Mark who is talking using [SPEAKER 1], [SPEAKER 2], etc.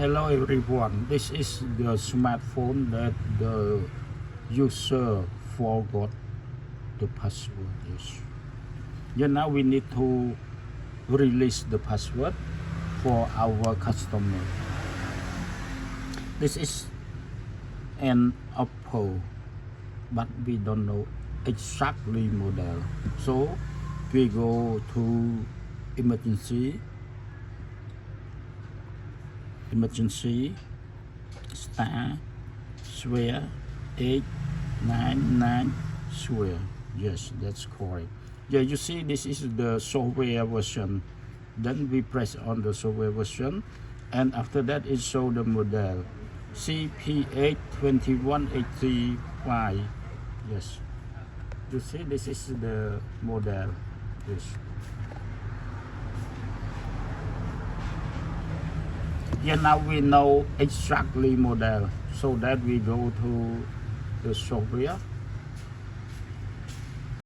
[SPEAKER 1] Hello everyone, this is the smartphone that the user forgot the password. Yes. Yeah, now we need to release the password for our customer. This is an OPPO, but we don't know exactly model. So we go to emergency star square 899 square. Yes, that's correct. Yeah, you see this is the software version. Then we press on the software version, and after that it show the model CPHxxx Yes, you see this is the model. Yes. Yeah, now we know exactly model, so that we go to the software